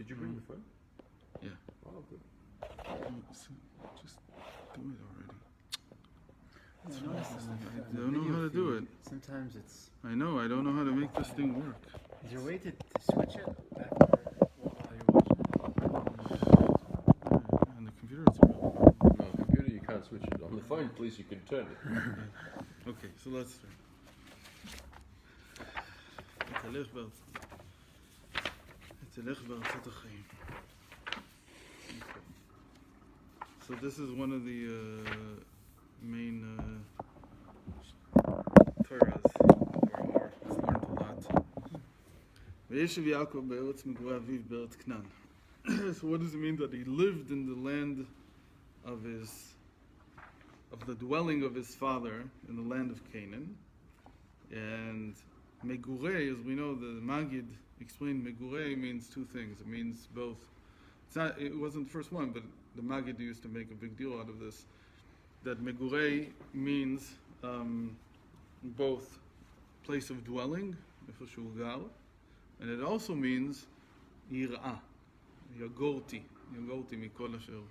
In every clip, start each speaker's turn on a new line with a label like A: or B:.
A: Did you bring the phone?
B: Yeah.
A: Oh, good.
B: Just do it already.
C: It's
B: I
C: nice.
B: don't know how to do it.
C: Sometimes it's.
B: I know, I don't know how to make this thing work.
C: Is there a way to switch it after while you're watching?
B: On the computer it's real.
A: No, computer you can't switch it. On the phone, please, you can turn it.
B: Okay, so let's start. So this is one of the main Torahs, or it's learned a lot. V'yeshev Yaakov be'eretz megurei aviv be'eretz Canaan. So what does it mean that he lived in the land of the dwelling of his father in the land of Canaan? And megurei, as we know, the Maggid explained megurei means two things. It means both. It wasn't the first one, but the Maggid used to make a big deal out of this. That megurei means both place of dwelling, and it also means yir'ah, yagorti mikol asher,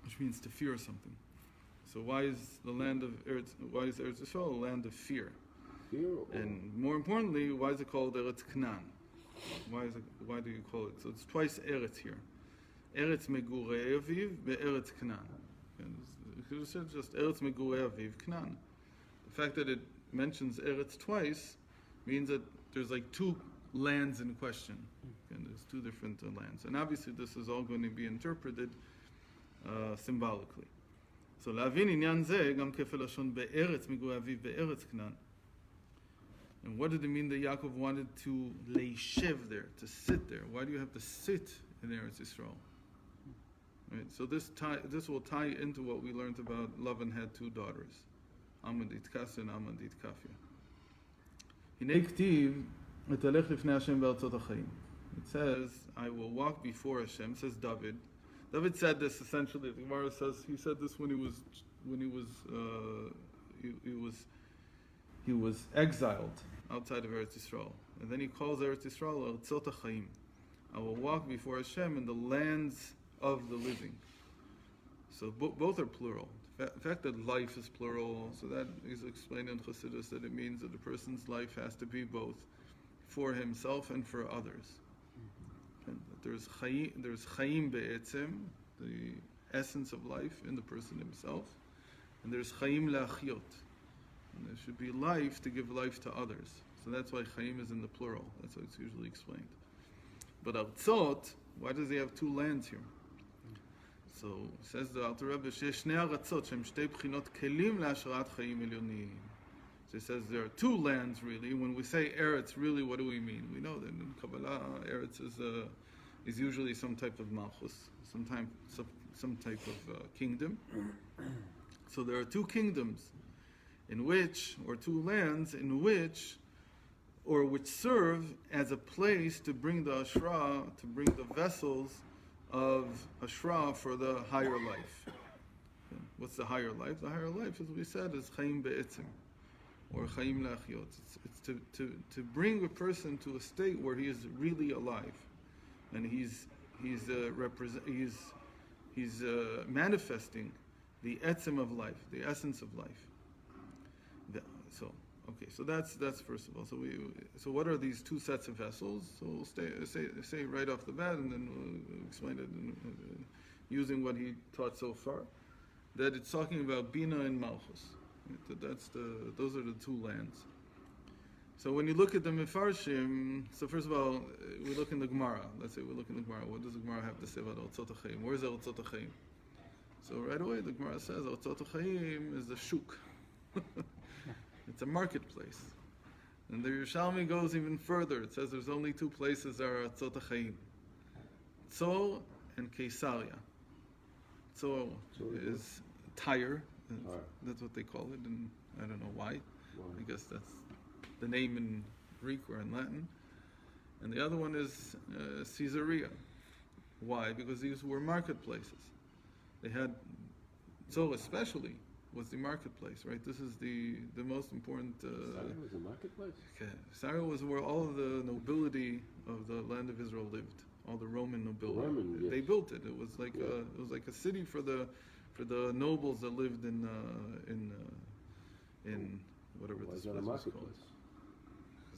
B: which means to fear something. So why is Eretz Yisrael a land of fear? And more importantly, why is it called Eretz Canaan? Why do you call it? So it's twice Eretz here. Eretz Megurei Aviv be'Eretz Canaan. You could have said just Eretz Megurei Aviv Canaan. The fact that it mentions Eretz twice means that there's like two lands in question. And there's two different lands. And obviously this is all going to be interpreted symbolically. So להבין עניין זה גם כפל לשון בארץ מגורי אביו בארץ כנען. And what did it mean that Yaakov wanted to leishev there, to sit there? Why do you have to sit in Eretz Yisrael? Right. So this will tie into what we learned about Lavan had two daughters, Amadit Kasya and Amadit Kafya. Hinei ktiv etalech lifnei Hashem be'artzot ha'chaim. It says, "I will walk before Hashem." Says David. David said this essentially. The Gemara says he said this when he was exiled outside of Eretz Yisrael, and then he calls Eretz Yisrael Artzot HaChaim. I will walk before Hashem in the lands of the living. So both are plural. The fact that life is plural, so that is explained in Chassidus that it means that a person's life has to be both for himself and for others. And there's Chaim be'etzem, the essence of life in the person himself, and there's Chaim le'achyot. And there should be life to give life to others. So that's why Chaim is in the plural. That's how it's usually explained. But Artzot, why does he have two lands here? So says the Alter Rebbe, שיש שני ארצות שהם שתי בחינות כלים להשראת חיים עליוניים. So he says there are two lands really. When we say Eretz, really what do we mean? We know that in Kabbalah, Eretz is usually some type of malchus, some type of kingdom. So there are two kingdoms in which, or two lands in which, or which serve as a place to bring the Ashra, to bring the vessels of Ashra for the higher life. What's the higher life? The higher life, as we said, is Chaim be'etzim, or Chaim le'achyot. It's to bring a person to a state where he is really alive, and he's manifesting the etzim of life, the essence of life. So that's first of all. So what are these two sets of vessels? So we'll say right off the bat, and then we'll explain it using what he taught so far. That it's talking about Bina and Malchus. Those are the two lands. So when you look at the Mefarshim, so first of all, we look in the Gemara. Let's say we look in the Gemara. What does the Gemara have to say about Artzot HaChaim? Where's Artzot HaChaim? So right away the Gemara says Artzot HaChaim is the shuk. It's a marketplace. And the Yerushalmi goes even further. It says there's only two places that are Artzot HaChaim. Tzor and Caesarea. Tzor is Tyre. That's what they call it, and I don't know why. I guess that's the name in Greek or in Latin. And the other one is Caesarea. Why? Because these were marketplaces. They had, Tzor especially, was the marketplace, right? This is the most important...
A: Caesarea was a marketplace?
B: Okay. Caesarea was where all of the nobility of the land of Israel lived. all the Roman nobility.
A: Roman, yes.
B: They built it. It was like a city for the nobles that lived in whatever
A: Why
B: this
A: is that a
B: place was called.
A: marketplace?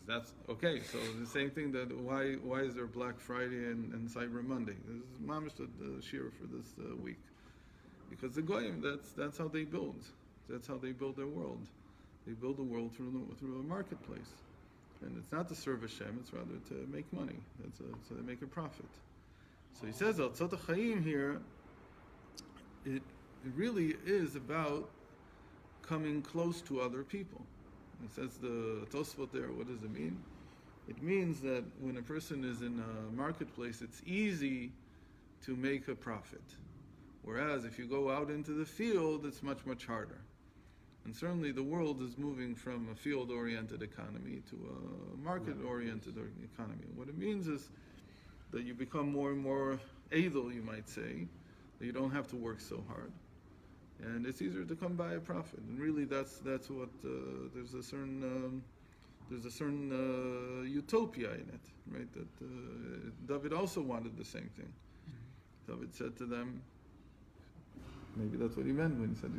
B: That's okay. So the same thing that why is there Black Friday and Cyber Monday? This is mamish the shir for this week, because the goyim that's how they build. That's how they build their world. They build the world through a marketplace, and it's not to serve Hashem. It's rather to make money. So they make a profit. So he says al tzot chaim here. It really is about coming close to other people. It says the Tosfot there, what does it mean? It means that when a person is in a marketplace, it's easy to make a profit. Whereas if you go out into the field, it's much, much harder. And certainly the world is moving from a field-oriented economy to a market-oriented economy. What it means is that you become more and more able, you might say, that you don't have to work so hard. And it's easier to come by a profit, and really, that's what there's a certain utopia in it, right? That David also wanted the same thing. David said to them, maybe that's what he meant when he said,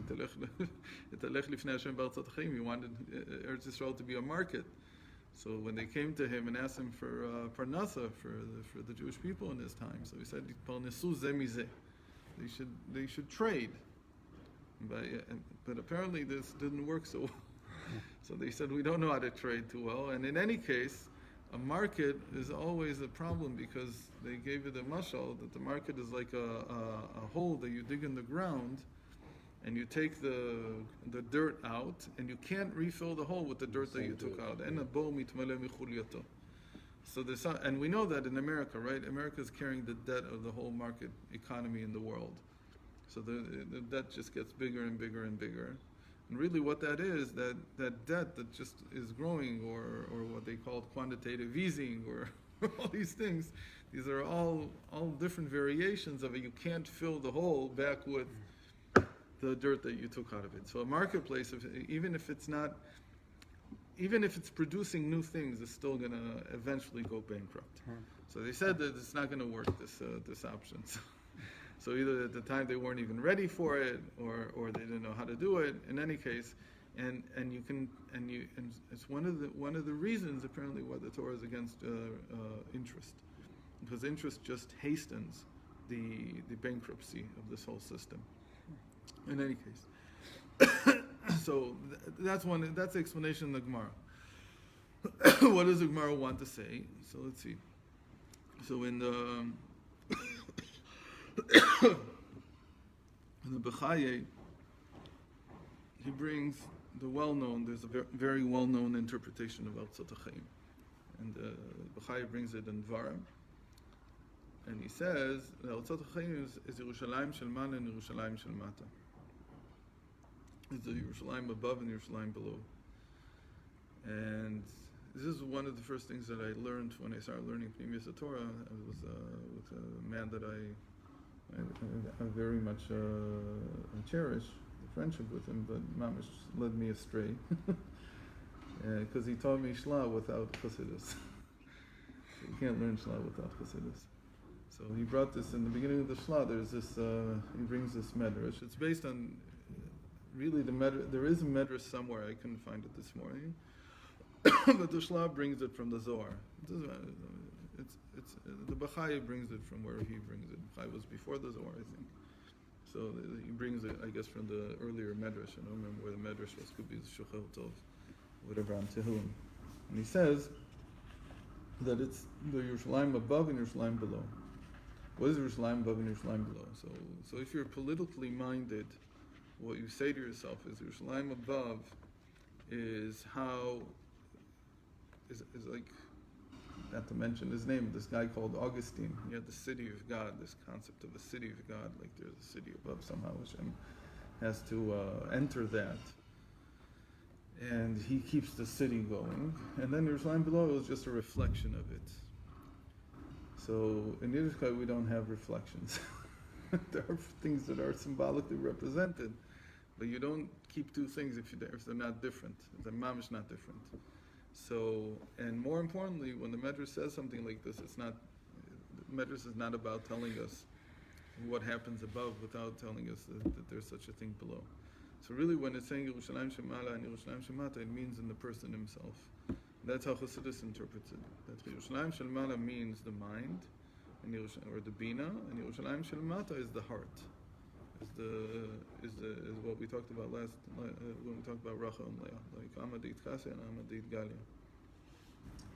B: "Italech lifnei Hashem b'artzat chaim." He wanted Eretz Yisrael to be a market. So when they came to him and asked him for parnasa for the Jewish people in his time, so he said, "Parnesu ze mizeh." They should trade. But apparently this didn't work so well. So they said, we don't know how to trade too well. And in any case, a market is always a problem, because they gave it a mashal that the market is like a hole that you dig in the ground, and you take the dirt out, and you can't refill the hole with the dirt that you took out. So there's and we know that in America, right? America is carrying the debt of the whole market economy in the world. So the debt just gets bigger and bigger and bigger. And really what that is, that debt that just is growing, or what they call quantitative easing, or all these things, these are all different variations of it. You can't fill the hole back with the dirt that you took out of it. So a marketplace, even if it's producing new things, it's still going to eventually go bankrupt. So they said that it's not going to work, this option. So either at the time they weren't even ready for it, or they didn't know how to do it. In any case, and it's one of the reasons apparently why the Torah is against interest, because interest just hastens the bankruptcy of this whole system. In any case, so that's the explanation in the Gemara. What does the Gemara want to say? So let's see. So in the Bechaye, he brings there's a very well-known interpretation of Al Tzot HaChaim. And Bechaye brings it in Dvarim. And he says, Al Tzot HaChaim is Yerushalayim shel Mala and Yerushalayim shel Mata. It's the Yerushalayim above and Yerushalayim below. And this is one of the first things that I learned when I started learning Pnimius Torah. I was with a man that I very much cherish the friendship with him, but Mamish led me astray because he taught me Shla without Chassidus. You can't learn Shla without Chassidus. So he brought this in the beginning of the Shla. There's this. He brings this medrash. It's based on really the medrash. There is a medrash somewhere. I couldn't find it this morning, but the Shla brings it from the Zohar. The Bechaye brings it from where he brings it. Bechaye was before the Zohar, I think. So he brings it, I guess, from the earlier Medrash. I don't remember where the Medrash was. Could be the Shuchel Tov, whatever, on Tehillim. And he says that it's the Yerushalayim above and Yerushalayim below. What is Yerushalayim above and Yerushalayim below? So if you're politically minded, what you say to yourself is Yerushalayim above is like, not to mention his name, this guy called Augustine. He had the city of God, this concept of a city of God, like there's a city above somehow. Hashem has to enter that. And he keeps the city going. And then Yerushalayim below is just a reflection of it. So in Yiddishkeit we don't have reflections. There are things that are symbolically represented, but you don't keep two things if they're not different. If they're mamish not different. So, and more importantly, when the Medrash says something like this, it's not, Medrash is not about telling us what happens above without telling us that there's such a thing below. So really, when it's saying Yerushalayim Shemala and Yerushalayim Shemata, it means in the person himself. That's how Chassidus interprets it. That Yerushalayim Shemala means the mind, and or the bina, and Yerushalayim Shemata is the heart. Is what we talked about last when we talked about Racha and Leah, like Amadit Kaseh and Amadit Galia.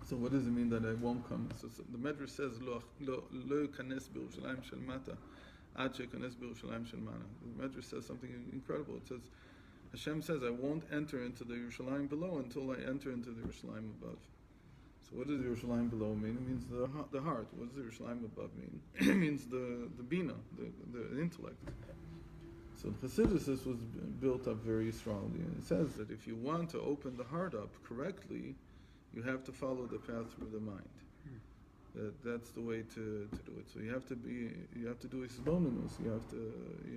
B: So what does it mean that I won't come? So the Medrash says Lo Kanes B'Yerushalayim Shel Mata Ad Shekanes B'Yerushalayim Shel Mana. The Medrash says something incredible. It says Hashem says I won't enter into the Yerushalayim below until I enter into the Yerushalayim above. So what does Yerushalayim below mean? It means the heart. What does Yerushalayim above mean? It means the bina, the intellect. So Chassidus was built up very strongly, and it says that if you want to open the heart up correctly, you have to follow the path through the mind. That's the way to do it. So you have to do isbonenus. You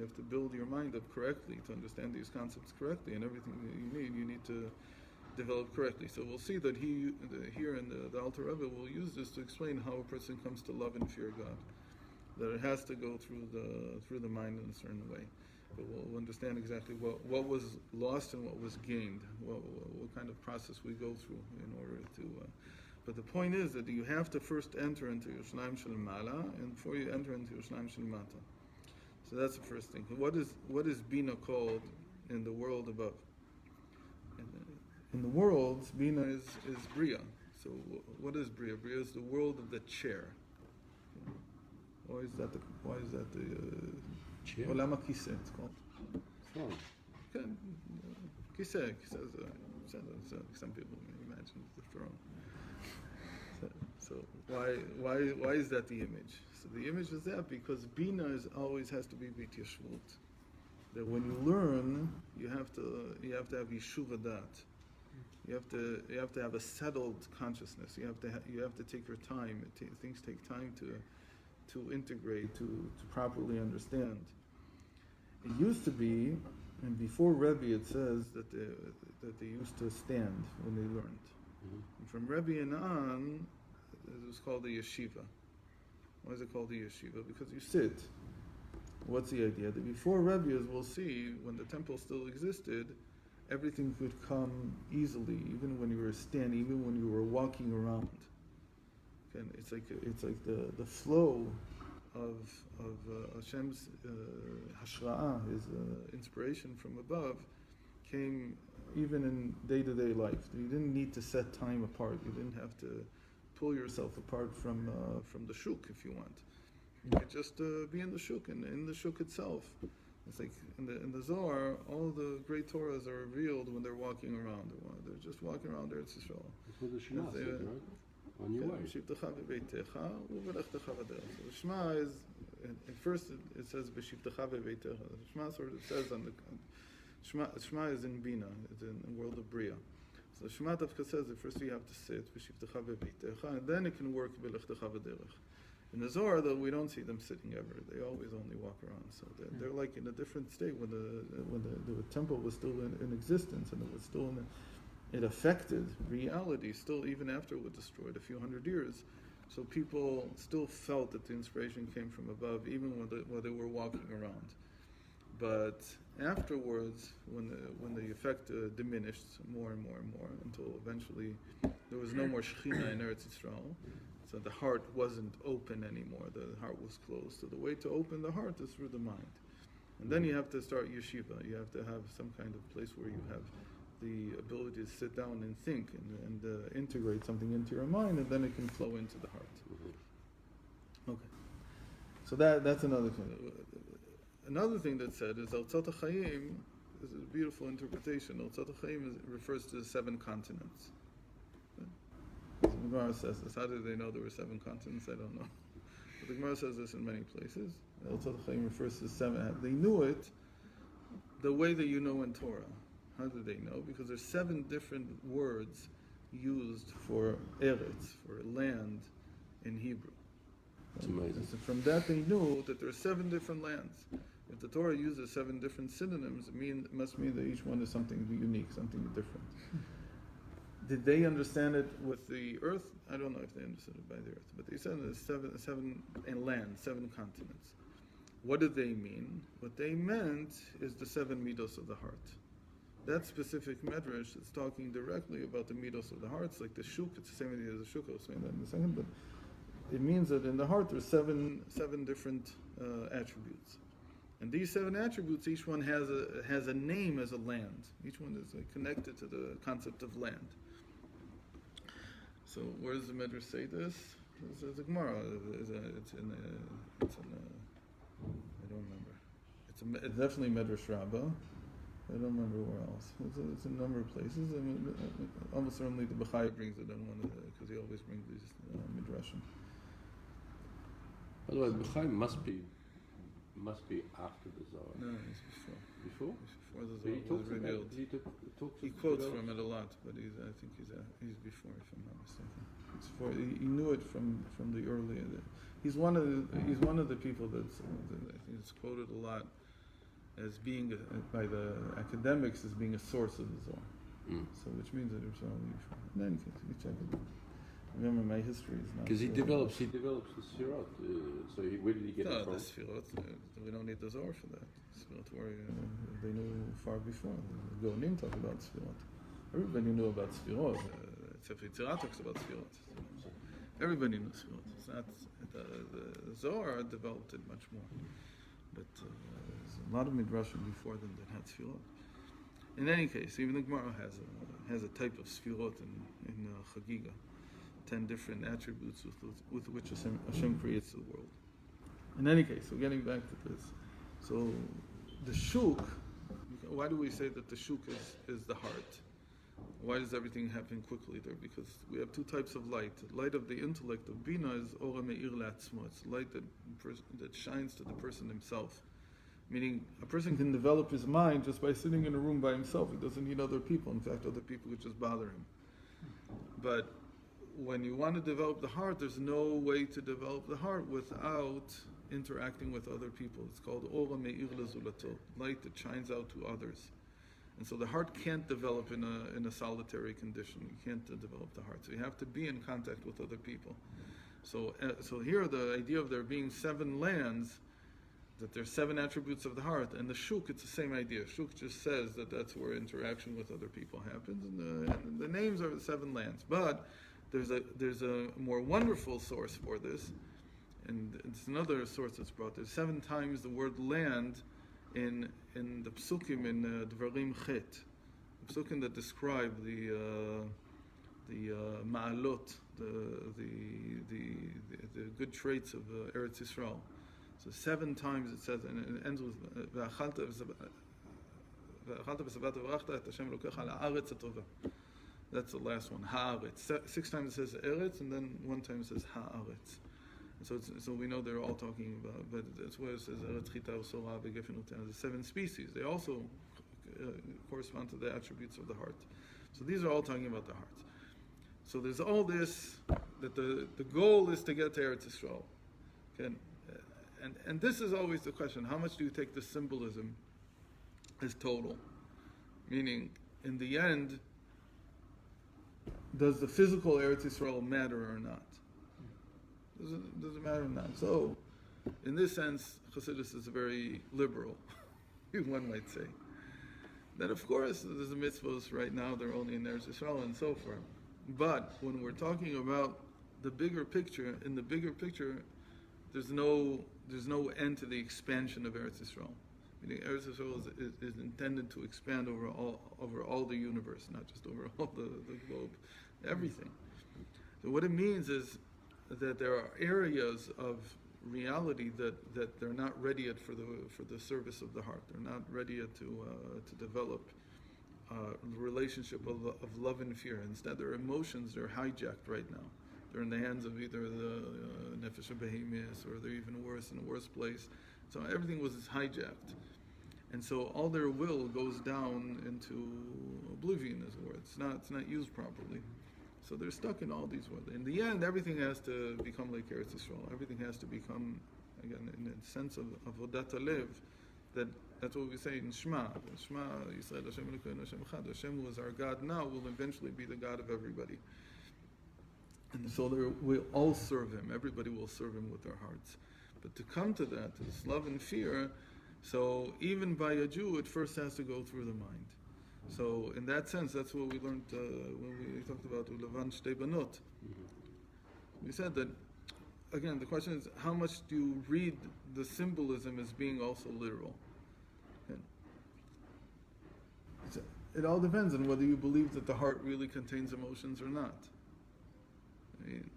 B: have to build your mind up correctly to understand these concepts correctly, and everything that you need to develop correctly. So we'll see that here in the Alter Rebbe will use this to explain how a person comes to love and fear God. That it has to go through the mind in a certain way. But we'll understand exactly what was lost and what was gained, what kind of process we go through in order to. But the point is that you have to first enter into Yerushalayim Shel Mala, and before you enter into Yerushalayim Shel Mata. So that's the first thing. What is Bina called in the world above? In the world, Bina is Bria. So what is Bria? Bria is the world of the chair. Why is that the
A: Chair?
B: Olam HaKiseh, it's called.
A: Throne.
B: Kiseh. Some people may imagine it's the throne. So why is that the image? So the image is that because Bina always has to be b'tiyashvut. That when you learn, you have to have yeshuv dat. You have to have a settled consciousness. You have to take your time. Things take time to integrate, to properly understand. It used to be, and before Rebbe it says that they used to stand when they learned.
A: Mm-hmm.
B: And from Rebbe and on, it was called a yeshiva. Why is it called a yeshiva? Because you sit. What's the idea? That before Rebbe, as we'll see, when the temple still existed, everything could come easily, even when you were standing, even when you were walking around. And it's like the flow of Hashem's hashra'ah, his inspiration from above, came even in day-to-day life. You didn't need to set time apart. You didn't have to pull yourself apart from the shuk if you want. You could just be in the shuk, and in the shuk itself. It's like in the Zohar, all the great Torahs are revealed when they're walking around. They're just walking around Eretz Yisrael.
A: That's what the Shema said, right? On your way. So
B: the Shema is, at first it says B'shivtecha ve'beitecha. The Shema sort of says on the Shema is in Bina, it's in the world of Bria. So the Shema Tavka says that first you have to sit B'shivtecha ve'beitecha, and then it can work B'lechtecha v'derech. In the Zohar, though, we don't see them sitting ever. They always only walk around. So they're like in a different state when the temple was still in existence, and it was still it affected reality still even after it was destroyed a few hundred years. So people still felt that the inspiration came from above, even when they were walking around. But afterwards, when the effect diminished more and more and more, until eventually there was no more Shekhinah in Eretz Yisrael, so the heart wasn't open anymore. The heart was closed. So the way to open the heart is through the mind. And then you have to start yeshiva. You have to have some kind of place where you have the ability to sit down and think and integrate something into your mind, and then it can flow into the heart. Okay. So that's another thing. Another thing that's said is Al-Tzat HaChaim is a beautiful interpretation. Al-Tzat HaChaim refers to the 7 continents. The Gemara says this. How did they know there were 7 continents? I don't know. But the Gemara says this in many places. Al-Tzat HaChaim refers to 7. They knew it the way that you know in Torah. How did they know? Because there's 7 different words used for Eretz, for land, in Hebrew.
A: It's amazing.
B: So from that they knew that there are 7 different lands. If the Torah uses 7 different synonyms, it must mean that each one is something unique, something different. did they understand it with the earth? I don't know if they understood it by the earth, but they said there's seven and land, 7 continents. What did they mean? What they meant is the 7 midos of the heart. That specific medrash is talking directly about the midos of the heart. It's like the shuk. It's the same idea as the shuk. I'll explain that in a second. But it means that in the heart there's seven different attributes, and these 7 attributes, each one has a name as a land. Each one is connected to the concept of land. So where does the medrash say this? It's a Gemara. It's in I don't remember. It's definitely Medrash Rabbah. I don't remember where else. It's a number of places. I mean, almost certainly the Bechai brings it on one of the, because he always brings these midrashim.
A: By the way, Bechai must be after the Zohar.
B: No, it's before.
A: Before?
B: It's before the
A: He
B: Zohar was
A: talks
B: revealed. He quotes from it a lot, but I think he's before, if I'm not mistaken. It's before. He knew it from the earlier. He's one of the people that I think it's quoted a lot as being by the academics as being a source of the Zohar. So which means that it's only before. In any case, you check it. Remember, my history is not.
A: Because he develops the Sfirot. So where did he get it from?
B: The Sfirot. We don't need the Zohar for that. Sfirot were they knew far before. The Gaonim talk about Sfirot. Everybody knew about Sfirot. Except Yitzhak talks about Sfirot. Everybody knew Sfirot. It's not the Zohar developed it much more, but there's a lot of midrashim before them that had Sfirot. In any case, even the Gemara has a type of Sfirot in Chagiga. 10 different attributes with which Hashem creates the world. In any case, so getting back to this. So the shuk, why do we say that the shuk is the heart? Why does everything happen quickly there? Because we have 2 types of light. Light of the intellect of Bina is Ora Me'ir La'atzmo. It's light that shines to the person himself. Meaning, a person can develop his mind just by sitting in a room by himself. He doesn't need other people. In fact, other people would just bother him. But when you want to develop the heart, there's no way to develop the heart without interacting with other people. It's called Ora Me'ir Lezulato, light that shines out to others. And so the heart can't develop in a solitary condition. You can't develop the heart. So you have to be in contact with other people. So here the idea of there being 7 lands, that there's 7 attributes of the heart, and the shuk, it's the same idea. Shuk just says that that's where interaction with other people happens, and the names are the 7 lands. But there's a more wonderful source for this, and it's another source that's brought. There's 7 times the word land in the psukim in Dvarim Chet, the psukim that describe the ma'alot, the good traits of Eretz Yisrael. So 7 times it says, and it ends with V'achalta v'savat v'rachta et Hashem Elokecha la'aretz hatova. That's the last one, ha'aretz. 6 times it says eretz, and then 1 time it says ha'aretz. So we know they're all talking about, but that's why it says eretz chita u'sora begefen u'ten. The 7 species. They also correspond to the attributes of the heart. So these are all talking about the heart. So there's all this, that the goal is to get to Eretz Yisrael. Okay? And this is always the question, how much do you take the symbolism as total? Meaning, in the end, does the physical Eretz Yisrael matter or not? Does it matter or not? So, in this sense, Chassidus is very liberal, one might say. That of course, there's the mitzvahs right now, they're only in Eretz Yisrael and so forth. But when we're talking about the bigger picture, in the bigger picture, there's no end to the expansion of Eretz Yisrael. Meaning Eretz Yisrael is intended to expand over all the universe, not just over all the globe, everything. So what it means is that there are areas of reality that they're not ready yet for the service of the heart. They're not ready yet to develop a relationship of love and fear. Instead, their emotions are hijacked right now. They're in the hands of either the nefesh behemoth, or they're even worse, in a worse place. So everything was hijacked, and so all their will goes down into oblivion, as it were. It's not used properly. So they're stuck in all these worlds. In the end, everything has to become like Eretz Yisrael. Everything has to become, again, in the sense of Vodat Alev, that That's what we say in Shema. In Shema, Yisrael Hashem Elokeinu Hashem Echad. Hashem, who is our God now, will eventually be the God of everybody. And so we'll all serve Him. Everybody will serve Him with their hearts. But to come to that, to this love and fear, so even by a Jew, it first has to go through the mind. So in that sense, that's what we learned when we talked about Ulevan Shtei Banot. We said that, again, the question is, how much do you read the symbolism as being also literal? It all depends on whether you believe that the heart really contains emotions or not. I mean,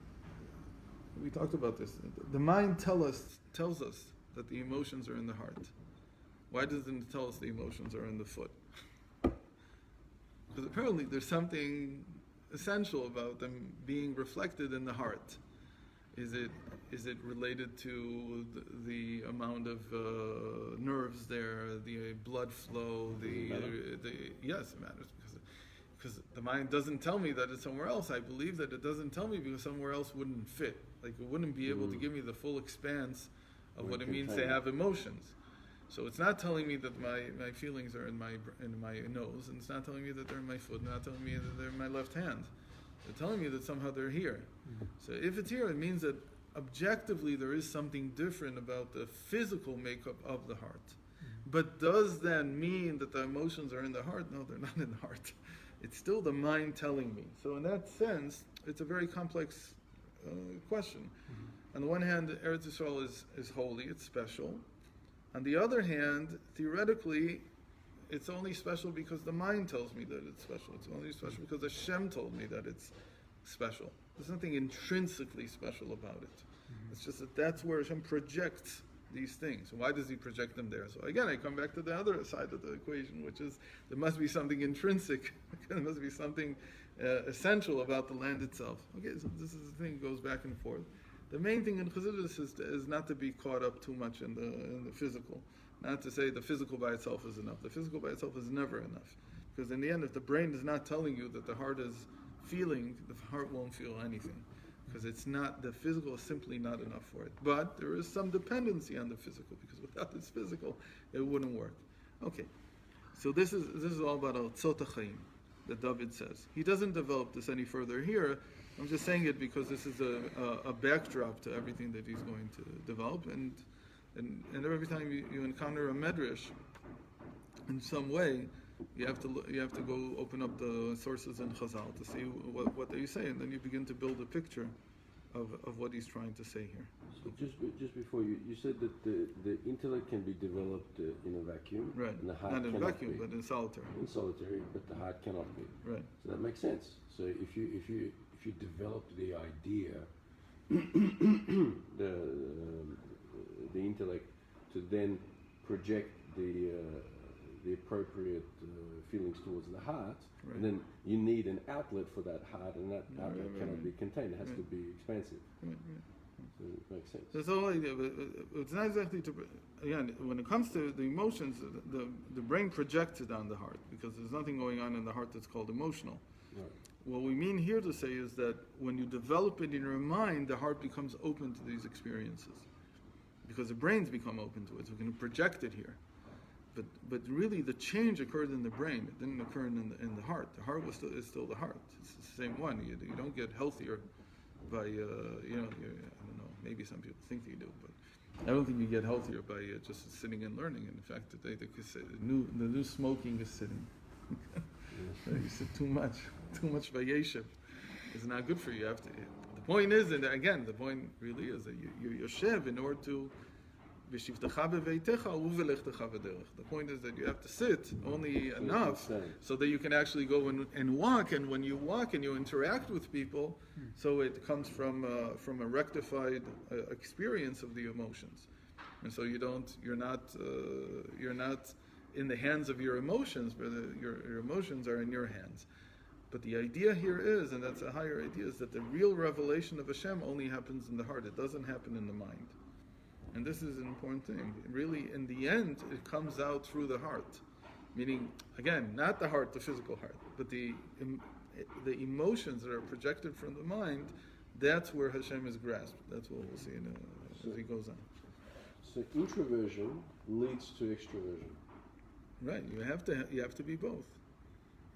B: we talked about this. The mind tells us that the emotions are in the heart. Why doesn't it tell us the emotions are in the foot? Because apparently there's something essential about them being reflected in the heart. Is it related to the amount of nerves there, the blood flow, yes, it matters because the mind doesn't tell me that it's somewhere else. I believe that it doesn't tell me because somewhere else wouldn't fit. Like it wouldn't be able to give me the full expanse of what it means to have emotions. So it's not telling me that my feelings are in my nose, and it's not telling me that they're in my foot, not telling me that they're in my left hand. They're telling me that somehow they're here. So if it's here, it means that objectively there is something different about the physical makeup of the heart. But does that mean that the emotions are in the heart? No, they're not in the heart. It's still the mind telling me. So in that sense, it's a very complex question. On the one hand, Eretz Yisrael is holy, it's special. On the other hand, theoretically, it's only special because the mind tells me that it's special. It's only special because Hashem told me that it's special. There's nothing intrinsically special about it. It's just that that's where Hashem projects these things. Why does He project them there? So again, I come back to the other side of the equation, which is there must be something intrinsic. There must be something essential about the land itself. Okay, so this is the thing that goes back and forth. The main thing in Chassidus is not to be caught up too much in the physical. Not to say the physical by itself is enough. The physical by itself is never enough. Because in the end, if the brain is not telling you that the heart is feeling, the heart won't feel anything. Because the physical is simply not enough for it. But there is some dependency on the physical, because without this physical, it wouldn't work. Okay, so this is all about al-tzot ha'chaim, that David says. He doesn't develop this any further here. I'm just saying it because this is a backdrop to everything that he's going to develop, and every time you encounter a medrash, in some way, you have to go open up the sources in Chazal to see what they say, and then you begin to build a picture of what he's trying to say here.
A: So just before you said that the intellect can be developed in a vacuum,
B: right?
A: And the heart
B: not in a
A: cannot
B: vacuum,
A: be.
B: but in solitary.
A: In solitary, but the heart cannot be.
B: Right.
A: So that makes sense. So if you develop the idea, the intellect to then project the appropriate feelings towards the heart,
B: right.
A: And then you need an outlet for that heart, and that outlet cannot be contained. It has
B: Right.
A: to be expansive.
B: Right.
A: So it makes sense.
B: That's the whole idea, but it's not exactly again, when it comes to the emotions, the brain projects it on the heart, because there's nothing going on in the heart that's called emotional.
A: Right.
B: What we mean here to say is that when you develop it in your mind, the heart becomes open to these experiences, because the brains become open to it, so we can project it here. But really, the change occurred in the brain. It didn't occur in the heart. The heart is still the heart. It's the same one. You don't get healthier by I don't know. Maybe some people think you do, but I don't think you get healthier by just sitting and learning. And in fact, today the new smoking is sitting. You sit too much vayeshev is not good for you. The point is, and again, the point really is that you yoshev in order to. The point is that you have to sit only enough so that you can actually go and walk, and when you walk and you interact with people, so it comes from a rectified experience of the emotions, and so you're not in the hands of your emotions, but your emotions are in your hands. But the idea here is, and that's a higher idea, is that the real revelation of Hashem only happens in the heart. It doesn't happen in the mind. And this is an important thing. Really, in the end, it comes out through the heart. Meaning, again, not the heart, the physical heart, but the emotions that are projected from the mind, that's where Hashem is grasped. That's what we'll see as he goes on.
A: So introversion leads to extroversion.
B: Right, you have to be both.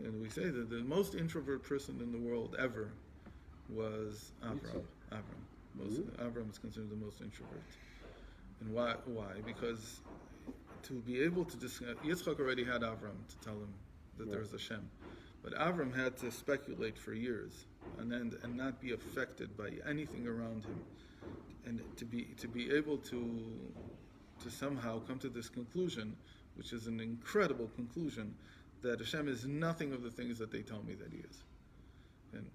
B: And we say that the most introvert person in the world ever was Avram. Avram is considered the most introvert. And why? Because to be able to Yitzchak already had Avram to tell him that there was a Shem, but Avram had to speculate for years and not be affected by anything around him, and to be able to somehow come to this conclusion, which is an incredible conclusion, that Hashem is nothing of the things that they tell me that He is. And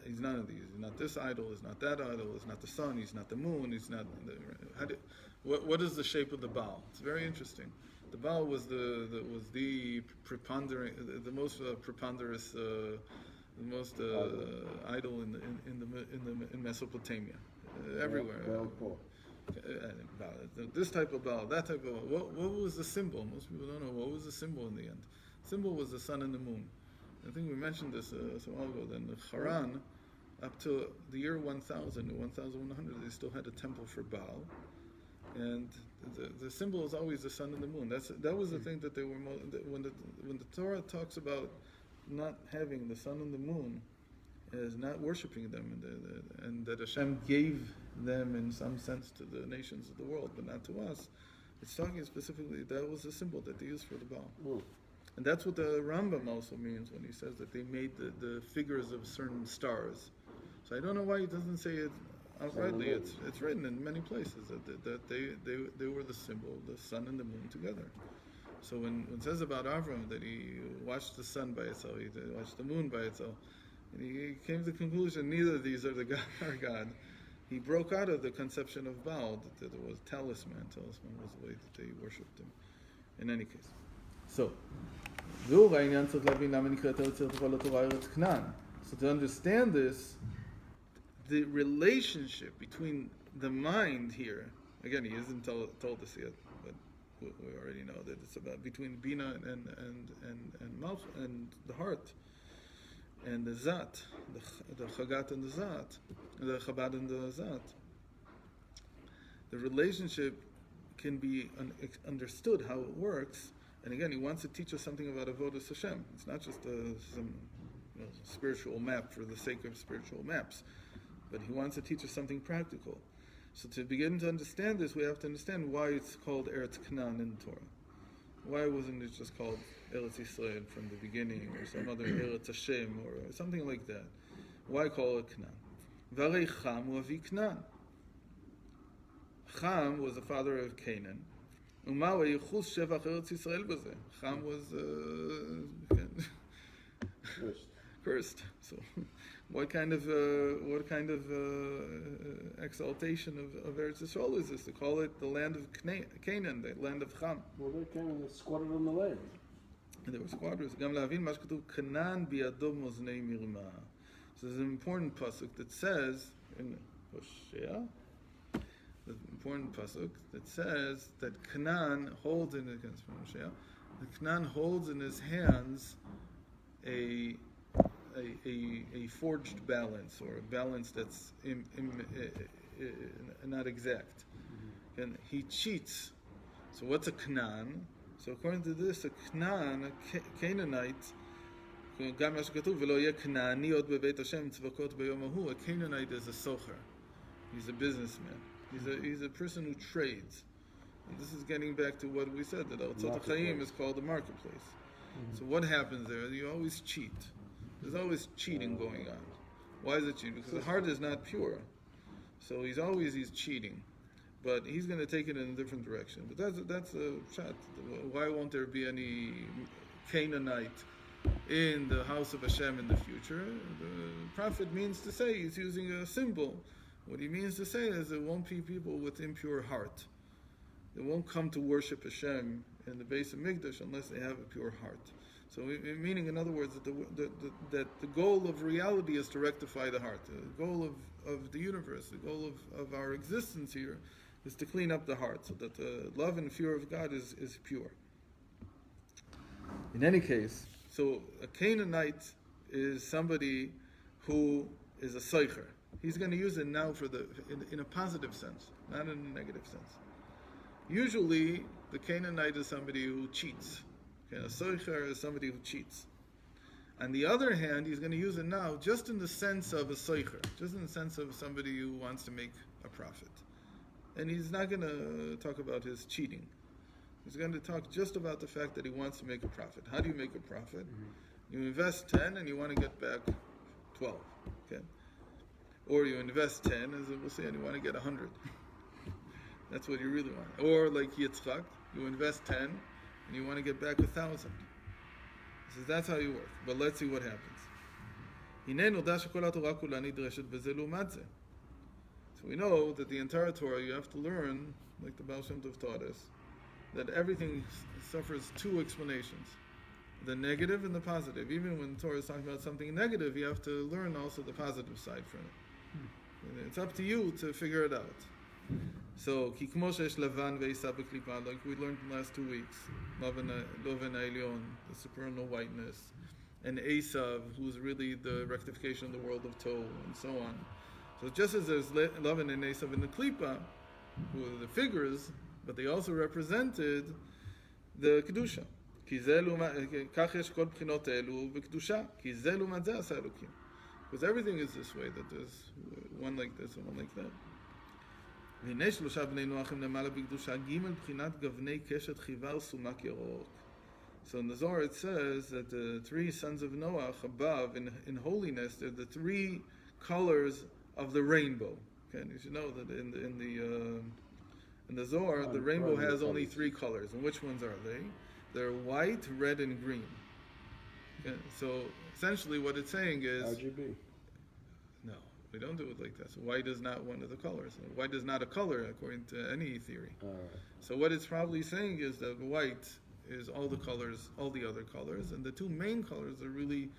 B: he's none of these. He's not this idol. He's not that idol. He's not the sun. He's not the moon. He's not. What is the shape of the Baal? It's very interesting. The Baal was the preponderant, the most preponderous, the most idol in Mesopotamia, everywhere. This type of Baal, that type of Baal. What was the symbol? Most people don't know. What was the symbol in the end? The symbol was the sun and the moon. I think we mentioned this a while ago. Then the Haran, up to the year 1100, they still had a temple for Baal, and the symbol is always the sun and the moon. That was the thing that they were when the Torah talks about not having the sun and the moon as not worshiping them, and that Hashem gave them in some sense to the nations of the world, but not to us. It's talking specifically that was the symbol that they used for the Baal. And that's what the Rambam also means when he says that they made the figures of certain stars. So I don't know why he doesn't say it outrightly. It's written in many places that they were the symbol, the sun and the moon together. So when it says about Avram that he watched the sun by itself, he watched the moon by itself, and he came to the conclusion neither of these are our God. He broke out of the conception of Baal, that it was talisman. Talisman was the way that they worshipped him. In any case. So, so to understand this, the relationship between the mind here, again, he isn't told us yet, but we already know that it's about between Bina and Malch and the heart, and the Zat, the Chagat and the Zat, the Chabad and the Zat. The relationship can be understood how it works. And again, he wants to teach us something about Avodas Hashem. It's not just some spiritual map for the sake of spiritual maps, but he wants to teach us something practical. So to begin to understand this, we have to understand why it's called Eretz Canaan in the Torah. Why wasn't it just called Eretz Yisrael from the beginning, or some other Eretz Hashem, or something like that? Why call it Canaan? Varei Cham u'avi Canaan. Cham was the father of Canaan. Cham was cursed. So, what kind of exaltation of Eretz Yisrael is this? To call it the land of Canaan, the land of Cham.
A: Well, they came and squatted on the land.
B: And there were squatters. Gam lavin mashkatu Canaan bi'adov moznei mirma. So there's an important pasuk that says in Hosea. The important pasuk that says that Canaan holds in his hands a forged balance, or a balance that's not exact, and he cheats. So what's a Canaan? So according to this, a Canaan, a Canaanite. A Canaanite is a socher. He's a businessman. He's a person who trades. And this is getting back to what we said, that Al-Tzot HaChaim is called the marketplace. Mm-hmm. So what happens there? You always cheat. There's always cheating going on. Why is it cheating? Because the heart is not pure. So he's cheating. But he's going to take it in a different direction. But that's a chat. Why won't there be any Canaanite in the house of Hashem in the future? The prophet means to say, he's using a symbol. What he means to say is there won't be people with impure heart. They won't come to worship Hashem in the base of Mikdash unless they have a pure heart. So, meaning, in other words, that the goal of reality is to rectify the heart. The goal of the universe, the goal of our existence here, is to clean up the heart, so that the love and fear of God is pure. In any case, so a Canaanite is somebody who is a seicher. He's going to use it now in a positive sense, not in a negative sense. Usually, the Canaanite is somebody who cheats. Okay, a soicher is somebody who cheats. On the other hand, he's going to use it now just in the sense of a soicher, just in the sense of somebody who wants to make a profit. And he's not going to talk about his cheating. He's going to talk just about the fact that he wants to make a profit. How do you make a profit? You invest 10 and you want to get back 12. Okay? Or you invest 10, as we'll say, and you want to get 100. That's what you really want. Or like Yitzchak, you invest 10 and you want to get back 1,000. He says that's how you work. But let's see what happens. So we know that the entire Torah, you have to learn, like the Baal Shem Tov taught us, that everything suffers two explanations. The negative and the positive. Even when the Torah is talking about something negative, you have to learn also the positive side from it. It's up to you to figure it out. So, like we learned in the last 2 weeks, Loven Elyon, the supernal whiteness, and Esav, who's really the rectification of the world of Toh, and so on. So just as there's Loven and Esav in the Klippa, who are the figures, but they also represented the Kedusha. Because everything is this way, that there's one like this and one like that. So in the Zohar it says that the three sons of Noah above in holiness, they're the three colors of the rainbow. Okay, and you should know that in the Zohar the rainbow has only three colors, and which ones are they? They're white, red, and green. Okay, so essentially what it's saying is
A: RGB.
B: no, we don't do it like that. So white is not one of the colors. White is not a color according to any theory. So what it's probably saying is that white is all the colors, all the other colors, and the two main colors are really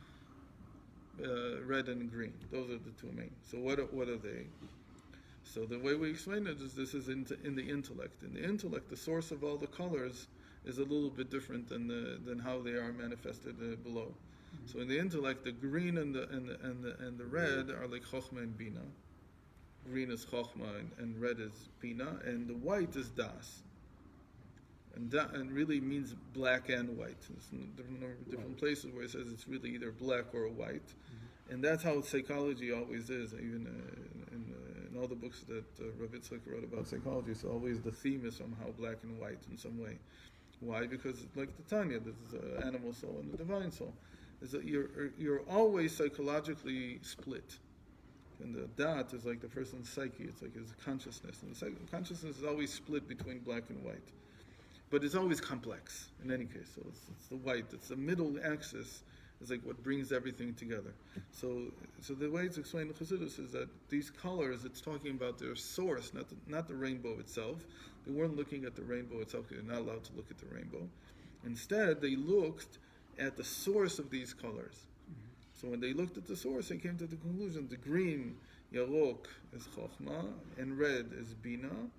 B: red and green. Those are the two main. So what are they? So the way we explain it is this is in the intellect. In the intellect, the source of all the colors is a little bit different than how they are manifested below. So in the intellect, the green and the red are like Chokhmah and Bina. Green is Chokhmah and red is Bina, and the white is Das. And really means black and white. There's different places where it says it's really either black or white. And that's how psychology always is, even in all the books that Rav Yitzchak wrote about psychology. So always the theme is somehow black and white in some way. Why? Because like the Tanya, there's the animal soul and the divine soul. Is that you're always psychologically split. And the dat is like the person's psyche. It's like his consciousness. And the consciousness is always split between black and white. But it's always complex, in any case. So it's the white. It's the middle axis. It's like what brings everything together. So the way it's explained in Chassidus is that these colors, it's talking about their source, not the rainbow itself. They weren't looking at the rainbow itself. They're not allowed to look at the rainbow. Instead, they looked at the source of these colors. So when they looked at the source, they came to the conclusion: the green, Yarok, is Chokhmah, and red is Bina,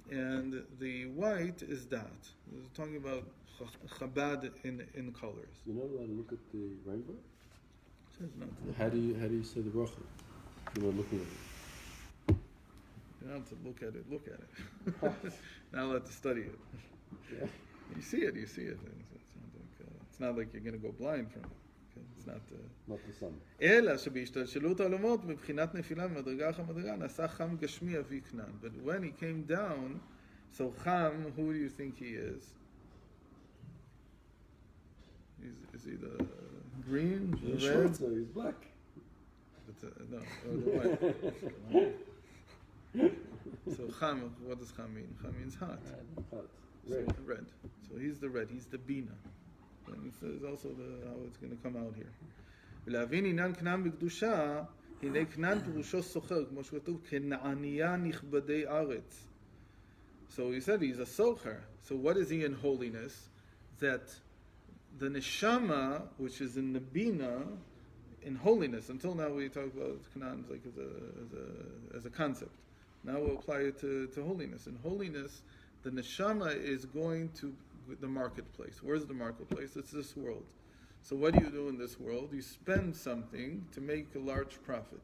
B: and the white is Dat. We're talking about Chabad in colors.
A: You're not allowed to look at the rainbow?
B: It says not to.
A: How do you say the bracha? You're not looking at it.
B: You don't have to look at it. Not allowed to study it.
A: Yeah.
B: You see it. It's not like you're going to go blind from it. Okay? It's not
A: the sun.
B: אלא שבהשתלשלות העולמות מבחינת נפילה ממדרגה אחר מדרגה נעשה חם גשמי אבי כנען. But when he came down, so Cham, who do you think he is? Is he the green, the
A: He's
B: red?
A: short, so he's black.
B: No, the white. So Cham, what does Cham mean? Cham means hot.
A: Hot.
B: So
A: Red.
B: red. So he's the red. He's the Bina. And it says also how it's going to come out here. ולהבין עניין כנען בקדושה, הנה כנען פירושו סוחר, כמו שכתוב, כנעניה נכבדי ארץ. So he said he's a socher. So what is he in holiness? That the neshama, which is in the Bina, in holiness. Until now we talk about Canaan like as a concept. Now we'll apply it to holiness. In holiness, the neshama is going to the marketplace. Where's the marketplace? It's this world. So what do you do in this world? You spend something to make a large profit.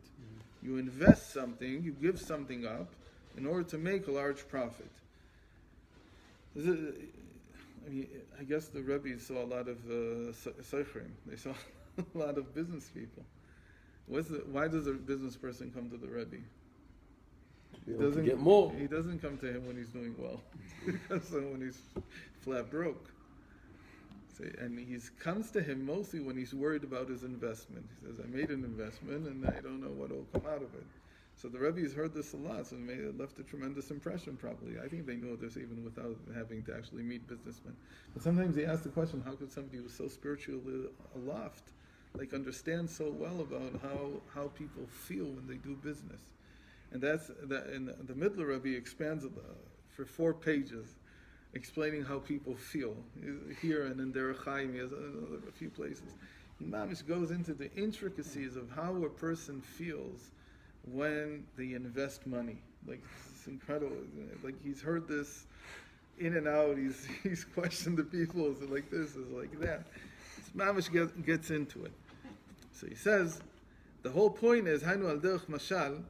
B: You invest something, you give something up in order to make a large profit. I mean, I guess the Rebbe saw a lot of Seichrim. They saw a lot of business people. Why does a business person come to the Rebbe?
A: He doesn't get more.
B: He doesn't come to him when he's doing well. He comes to him when he's flat broke. And he comes to him mostly when he's worried about his investment. He says, I made an investment and I don't know what will come out of it. So the Rebbe's heard this a lot, so it left a tremendous impression probably. I think they know this even without having to actually meet businessmen. But sometimes he asks the question, how could somebody who's so spiritually aloft, understand so well about how people feel when they do business? And and the Midler Rebbe expands for 4 pages, explaining how people feel. Here and in Derech Chaim, he has a few places. Mamish goes into the intricacies of how a person feels when they invest money. It's incredible. He's heard this in and out. He's questioned the people. Is it like this? Is it like that? Mamish gets into it. So he says, the whole point is, Hainu al derech mashal,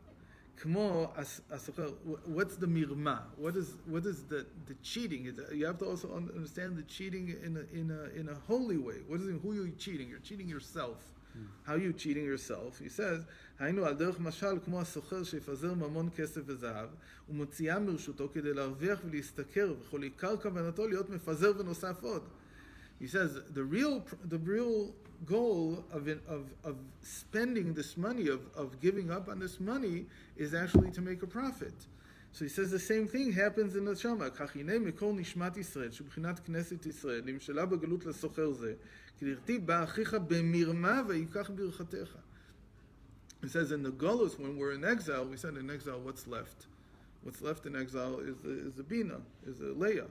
B: what's the mirma? What is the cheating? You have to also understand the cheating in a holy way. Who are you cheating? You're cheating yourself. How are you cheating yourself? He says, היינו על דרך משל כמו הסוחר שיפזר ממון כסף וזהב ומוציאה מרשותו כדי להרוויח ולהשתכר וכל עיקר כוונתו להיות מפזר ונוסף עוד. He says the real goal of spending this money, of giving up on this money, is actually to make a profit. So he says the same thing happens in the Shama. כך הנה מקור נשמת ישראל, שבחינת כנסת ישראל, נמשלה בגלות לסוחר זה, כי לרתיב בא אחיך במרמה ויקח ברכתך. He says in the Golus, when we're in exile, we said in exile, what's left? What's left in exile is the Bina, is the Leah.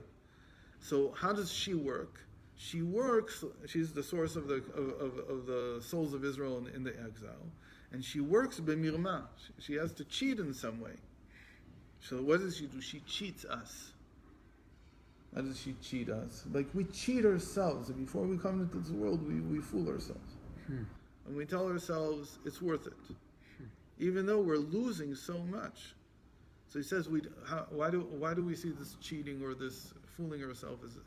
B: So how does she work? She works. She's the source of the souls of Israel in the exile, and she works b'mirma. She has to cheat in some way. So what does she do? She cheats us. How does she cheat us? We cheat ourselves. Before we come into this world, we fool ourselves, and we tell ourselves it's worth it, even though we're losing so much. So he says, why do we see this cheating or this fooling ourselves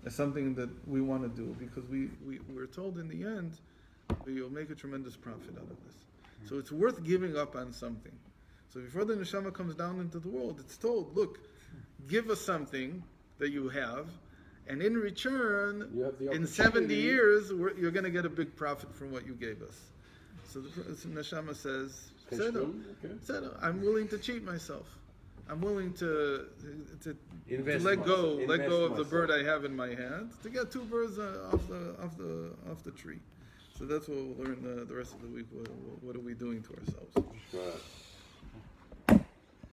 B: as something that we want to do? Because we're told in the end that you'll make a tremendous profit out of this. So it's worth giving up on something. So before the neshama comes down into the world, it's told, look, give us something that you have, and in return, in 70 years, you're going to get a big profit from what you gave us. So the neshama says, I'm willing to cheat myself. I'm willing to let go of the bird I have in my hand to get 2 birds off the tree. So that's what we'll learn the rest of the week. What are we doing to ourselves?